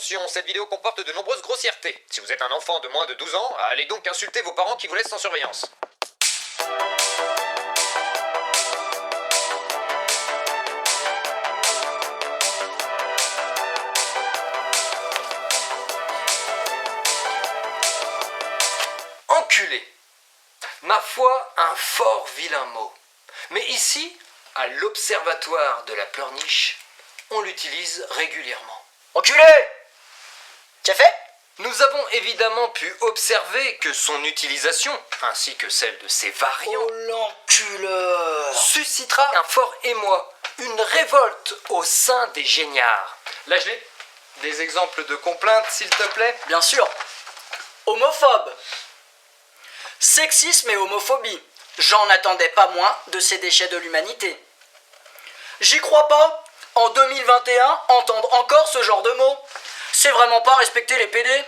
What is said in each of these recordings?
Attention, cette vidéo comporte de nombreuses grossièretés. Si vous êtes un enfant de moins de 12 ans, allez donc insulter vos parents qui vous laissent sans surveillance. Enculé. Ma foi, un fort vilain mot. Mais ici, à l'Observatoire de la Pleurniche, on l'utilise régulièrement. Enculé! T'as fait? Nous avons évidemment pu observer que son utilisation, ainsi que celle de ses variants, Oh l'enculeur! suscitera un fort émoi, une révolte au sein des géniards. Lâche-les. Des exemples de complaintes, s'il te plaît. Bien sûr. Homophobe. Sexisme et homophobie. J'en attendais pas moins de ces déchets de l'humanité. J'y crois pas. En 2021, entendre encore ce genre de mots, c'est vraiment pas respecter les PD.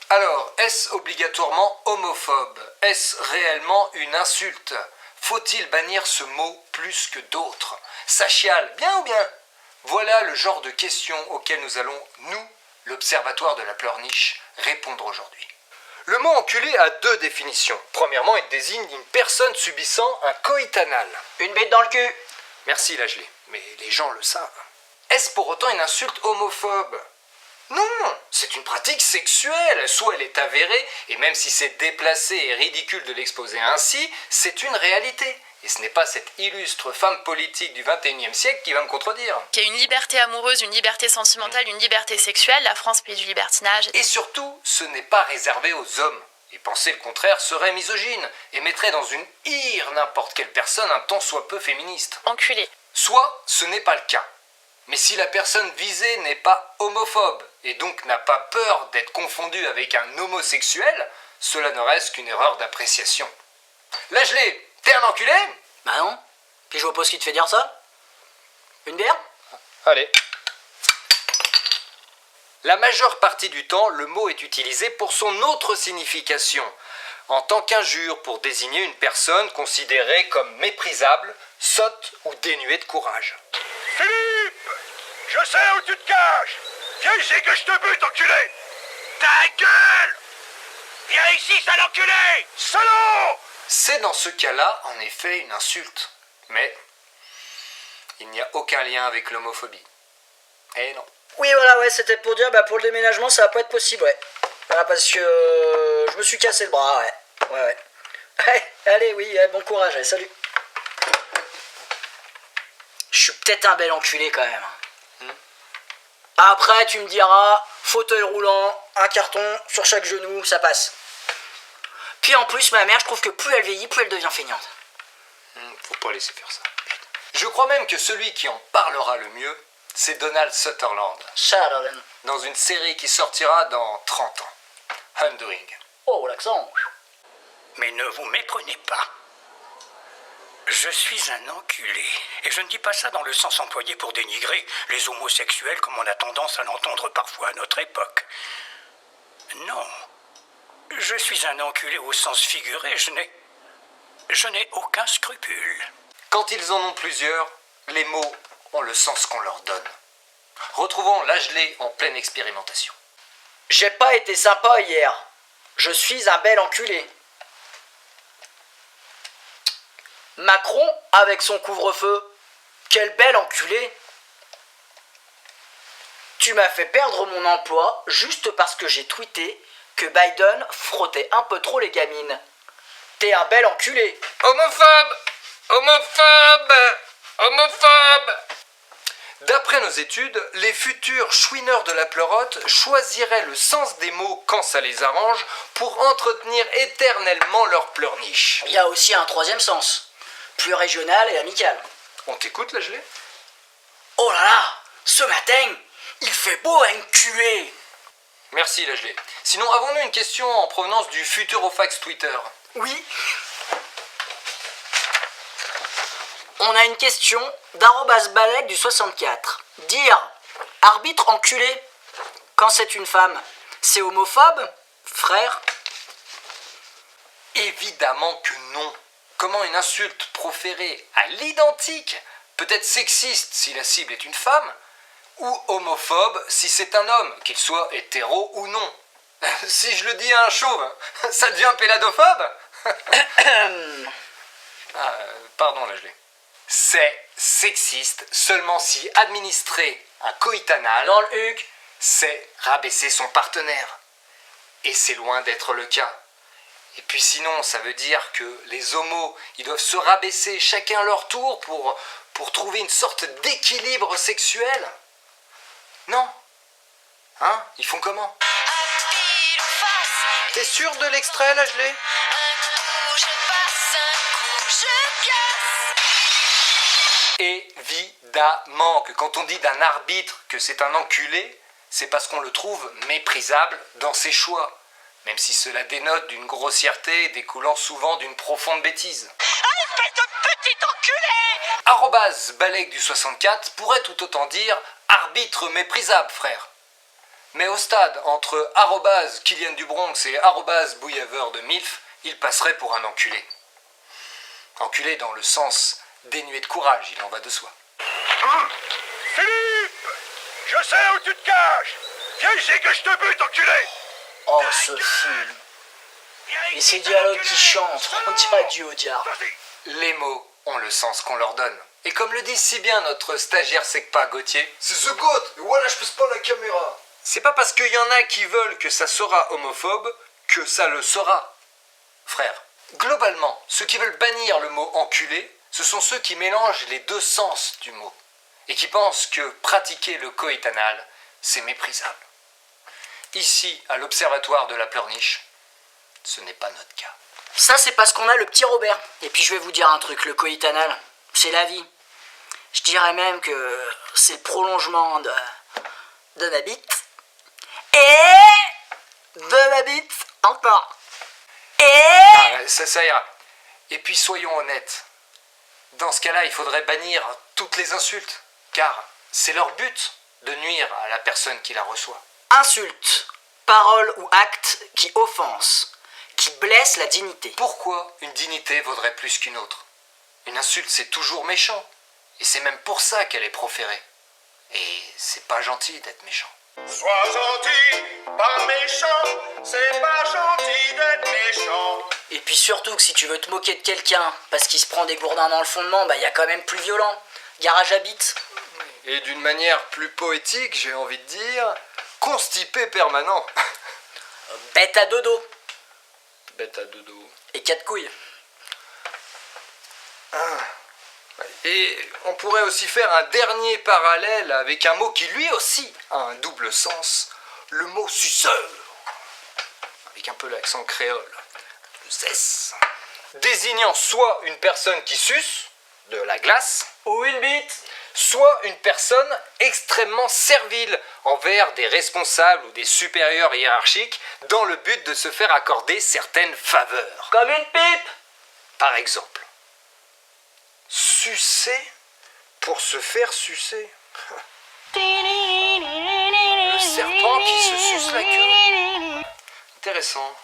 Alors, est-ce obligatoirement homophobe? Est-ce réellement une insulte? Faut-il bannir ce mot plus que d'autres? Ça chiale, bien ou bien? Voilà le genre de questions auxquelles nous allons, nous, l'Observatoire de la Pleurniche, répondre aujourd'hui. Le mot enculé a deux définitions. Premièrement, il désigne une personne subissant un coït anal. Une bête dans le cul. Merci, Lâche-les, mais les gens le savent. Est-ce pour autant une insulte homophobe? Non, c'est une pratique sexuelle, soit elle est avérée, et même si c'est déplacé et ridicule de l'exposer ainsi, c'est une réalité. Et ce n'est pas cette illustre femme politique du XXIe siècle qui va me contredire. Qu'il y a une liberté amoureuse, une liberté sentimentale, une liberté sexuelle, la France pays du libertinage. Et surtout, ce n'est pas réservé aux hommes. Et penser le contraire serait misogyne, et mettrait dans une ire n'importe quelle personne un tant soit peu féministe. Enculé. Soit ce n'est pas le cas. Mais si la personne visée n'est pas homophobe, et donc n'a pas peur d'être confondue avec un homosexuel, cela ne reste qu'une erreur d'appréciation. Lâche-les, t'es un enculé? Bah non. Puis je vois pas ce qui te fait dire ça. Une bière? Allez. La majeure partie du temps, le mot est utilisé pour son autre signification, en tant qu'injure pour désigner une personne considérée comme méprisable, sotte ou dénuée de courage. Philippe! Je sais où tu te caches! Viens ici que je te bute, enculé! Ta gueule! Viens ici, sale enculé! Salaud! C'est dans ce cas-là, en effet, une insulte. Mais il n'y a aucun lien avec l'homophobie. Eh non. Oui, voilà, ouais, c'était pour dire, pour le déménagement, ça va pas être possible, ouais. Voilà, parce que je me suis cassé le bras, ouais. Ouais. Ouais, allez, oui, bon courage, allez, salut. Je suis peut-être un bel enculé quand même. Après, tu me diras, fauteuil roulant, un carton sur chaque genou, ça passe. Puis en plus, ma mère, je trouve que plus elle vieillit, plus elle devient feignante. Faut pas laisser faire ça. Je crois même que celui qui en parlera le mieux, c'est Donald Sutherland, Sutherland. dans une série qui sortira dans 30 ans. Undoing. Oh, l'accent. Mais ne vous méprenez pas. Je suis un enculé. Et je ne dis pas ça dans le sens employé pour dénigrer les homosexuels comme on a tendance à l'entendre parfois à notre époque. Non. Je suis un enculé au sens figuré. Je n'ai aucun scrupule. Quand ils en ont plusieurs, les mots ont le sens qu'on leur donne. Retrouvons Lâche-les en pleine expérimentation. J'ai pas été sympa hier. Je suis un bel enculé. Macron avec son couvre-feu. Quel bel enculé. Tu m'as fait perdre mon emploi juste parce que j'ai tweeté que Biden frottait un peu trop les gamines. T'es un bel enculé. Homophobe! Homophobe! Homophobe! D'après nos études, les futurs chouineurs de la pleurote choisiraient le sens des mots quand ça les arrange pour entretenir éternellement leur pleurniche. Il y a aussi un troisième sens. Plus régional et amical. On t'écoute, là, gelé? Oh là là, ce matin, il fait beau à enculer. Merci, là, gelé. Sinon, avons-nous une question en provenance du Futurofax Twitter? Oui. On a une question d'@balek du 64. Dire arbitre enculé quand c'est une femme, c'est homophobe, frère? Évidemment que non. Comment une insulte proférée à l'identique peut être sexiste si la cible est une femme, ou homophobe si c'est un homme, qu'il soit hétéro ou non. Si je le dis à un chauve, ça devient péladophobe. Pardon, là je l'ai. C'est sexiste seulement si administrer un coïtanal Dans le huc. c'est rabaisser son partenaire. Et c'est loin d'être le cas. Et puis sinon, ça veut dire que les homos, ils doivent se rabaisser chacun leur tour pour trouver une sorte d'équilibre sexuel. Non. Hein? Ils font comment? T'es sûr de l'extrait, là, je l'ai? Évidemment que quand on dit d'un arbitre que c'est un enculé, c'est parce qu'on le trouve méprisable dans ses choix, même si cela dénote d'une grossièreté découlant souvent d'une profonde bêtise. Espèce de petit enculé! Arrobase Balek du 64 pourrait tout autant dire arbitre méprisable, frère. Mais au stade entre arrobase Kylian du Bronx et arrobase Bouillaveur de Milf, il passerait pour un enculé. Enculé dans le sens dénué de courage, il en va de soi. Philippe! Je sais où tu te caches! Viens ici que je te bute, enculé! Oh, ce film. Et ces dialogues qui chantent, on dirait du Audiard. Les mots ont le sens qu'on leur donne. Et comme le dit si bien notre stagiaire Secpa Gauthier, c'est ce goth, et voilà, je pèse pas la caméra. C'est pas parce qu'il y en a qui veulent que ça sera homophobe que ça le sera. Frère, globalement, ceux qui veulent bannir le mot enculé, ce sont ceux qui mélangent les deux sens du mot et qui pensent que pratiquer le coïtanal, c'est méprisable. Ici, à l'Observatoire de la Pleurniche, ce n'est pas notre cas. Ça, c'est parce qu'on a le petit Robert. Et puis je vais vous dire un truc, le coïtanal, c'est la vie. Je dirais même que c'est le prolongement de ma bite. Et de ma bite encore. Et Ça ira. Et puis soyons honnêtes. Dans ce cas-là, il faudrait bannir toutes les insultes, car c'est leur but de nuire à la personne qui la reçoit. insulte, parole ou acte qui offense, qui blesse la dignité. Pourquoi une dignité vaudrait plus qu'une autre? Une insulte, c'est toujours méchant. Et c'est même pour ça qu'elle est proférée. Et c'est pas gentil d'être méchant. Sois gentil, pas méchant, c'est pas gentil d'être méchant. Et puis surtout que si tu veux te moquer de quelqu'un parce qu'il se prend des gourdins dans le fondement, bah y a quand même plus violent. Garage à bite. Et d'une manière plus poétique, j'ai envie de dire, constipé permanent. Bête à dodo. Bête à dodo. Et 4 couilles. Et on pourrait aussi faire un dernier parallèle avec un mot qui lui aussi a un double sens, le mot suceur, avec un peu l'accent créole, le zès, désignant soit une personne qui suce de la glace, Ou une bite. soit une personne extrêmement servile envers des responsables ou des supérieurs hiérarchiques dans le but de se faire accorder certaines faveurs. Comme une pipe. Par exemple, sucer pour se faire sucer. Le serpent qui se suce la queue. Intéressant.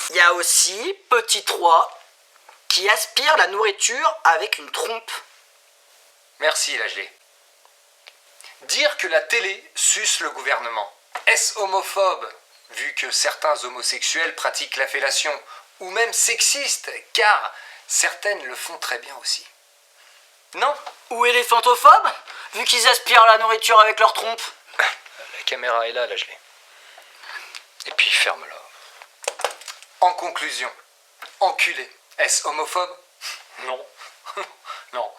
Il y a aussi petit 3 qui aspire la nourriture avec une trompe. Merci, Lagelé. Dire que la télé suce le gouvernement, est-ce homophobe, vu que certains homosexuels pratiquent la fellation, ou même sexiste, car certaines le font très bien aussi? Non, Ou éléphantophobe, vu qu'ils aspirent la nourriture avec leur trompe. la caméra est là, Lagelé. Et puis ferme-la. En conclusion, enculé, est-ce homophobe? Non. Non.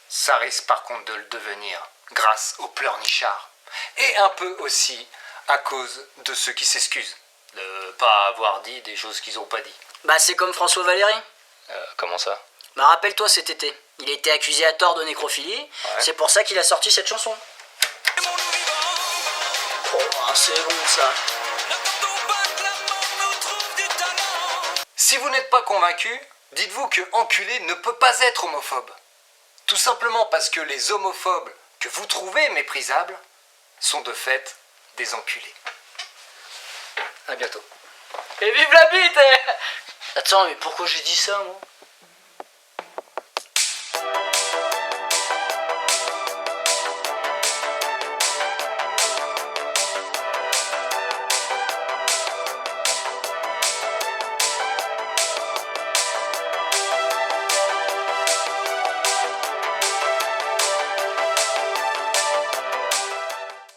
Ça risque par contre de le devenir grâce aux pleurnichards. Et un peu aussi à cause de ceux qui s'excusent de pas avoir dit des choses qu'ils n'ont pas dit. Bah c'est comme François Valéry. Comment ça? Bah rappelle-toi cet été, il a été accusé à tort de nécrophilie, c'est pour ça qu'il a sorti cette chanson. Oh, c'est bon ça. Si vous n'êtes pas convaincu, dites-vous que enculé ne peut pas être homophobe. Tout simplement parce que les homophobes que vous trouvez méprisables sont de fait des enculés. À bientôt. Et vive la bite. Attends, mais pourquoi j'ai dit ça moi?